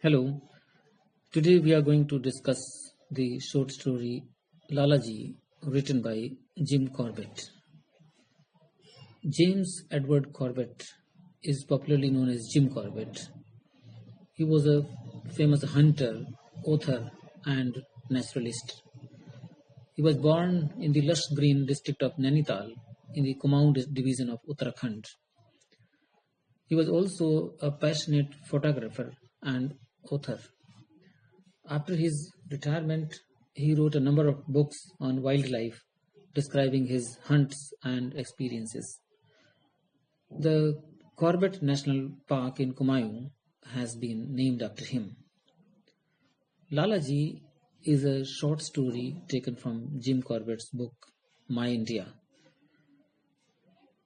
Hello, today we are going to discuss the short story Lalaji written by Jim Corbett. James Edward Corbett is popularly known as Jim Corbett. He was a famous hunter, author, and naturalist. He was born in the lush green district of Nainital in the Kumaon division of Uttarakhand. He was also a passionate photographer and author. After his retirement, he wrote a number of books on wildlife describing his hunts and experiences. The Corbett National Park in Kumaon has been named after him. Lalaji is a short story taken from Jim Corbett's book My India.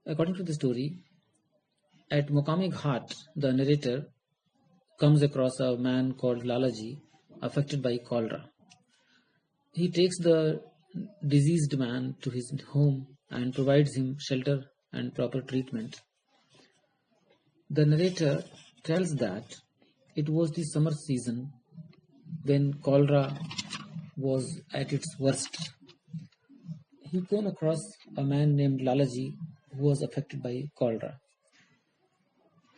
According to the story, at Mokami Ghat, the narrator comes across a man called Lalaji affected by cholera. He takes the diseased man to his home and provides him shelter and proper treatment. The narrator tells that it was the summer season when cholera was at its worst. He came across a man named Lalaji who was affected by cholera.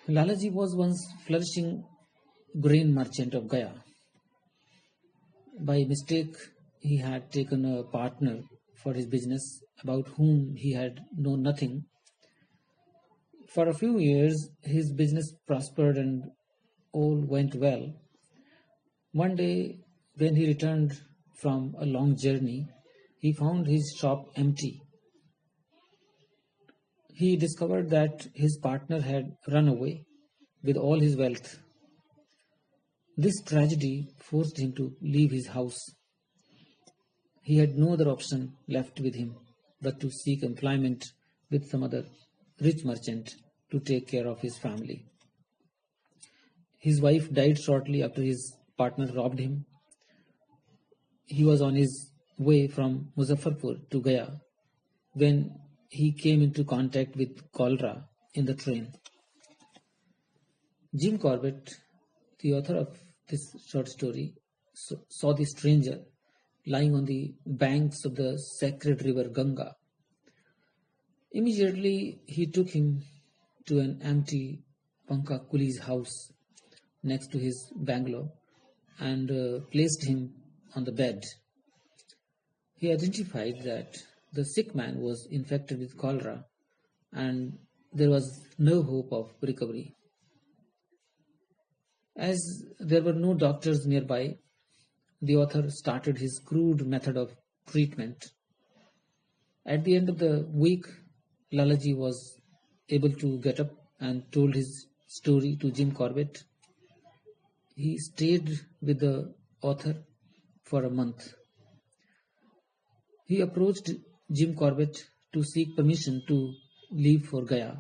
Lalaji was once flourishing grain merchant of Gaya. By mistake, he had taken a partner for his business about whom he had known nothing. For a few years, his business prospered and all went well. One day, when he returned from a long journey, he found his shop empty. He discovered that his partner had run away with all his wealth. This tragedy forced him to leave his house. He had no other option left with him but to seek employment with some other rich merchant to take care of his family. His wife died shortly after his partner robbed him. He was on his way from Muzaffarpur to Gaya when he came into contact with cholera in the train. Jim Corbett, the author of this short story, saw the stranger lying on the banks of the sacred river Ganga. Immediately, he took him to an empty Panka Kuli's house next to his bungalow and placed him on the bed. He identified that the sick man was infected with cholera and there was no hope of recovery. As there were no doctors nearby, the author started his crude method of treatment. At the end of the week, Lalaji was able to get up and told his story to Jim Corbett. He stayed with the author for a month. He approached Jim Corbett to seek permission to leave for Gaya.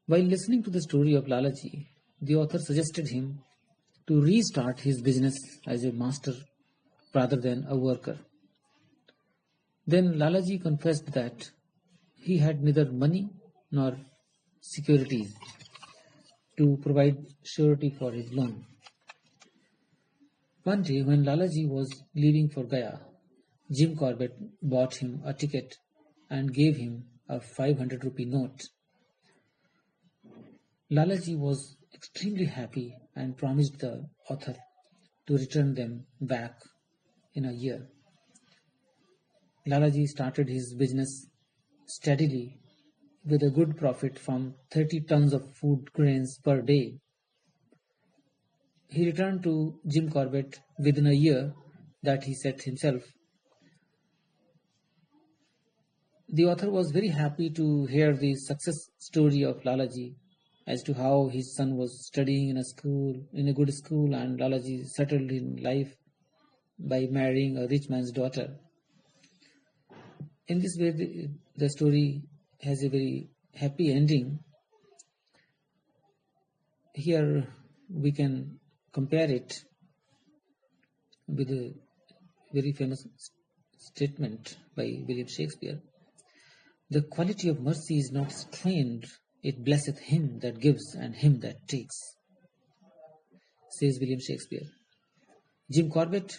While listening to the story of Lalaji, the author suggested him to restart his business as a master rather than a worker. Then Lalaji confessed that he had neither money nor securities to provide surety for his loan. One day, when Lalaji was leaving for Gaya, Jim Corbett bought him a ticket and gave him a 500 rupee note. Lalaji was extremely happy and promised the author to return them back in a year. Lalaji started his business steadily with a good profit from 30 tons of food grains per day. He returned to Jim Corbett within a year that he set himself. The author was very happy to hear the success story of Lalaji as to how his son was studying in a good school, and Lalaji settled in life by marrying a rich man's daughter. In this way, the story has a very happy ending. Here we can compare it with a very famous statement by William Shakespeare. The quality of mercy is not strained, it blesseth him that gives and him that takes. says William Shakespeare. Jim Corbett,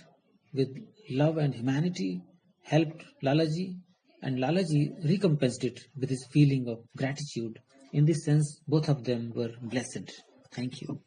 with love and humanity, helped Lalaji, and Lalaji recompensed it with his feeling of gratitude. In this sense, both of them were blessed. Thank you.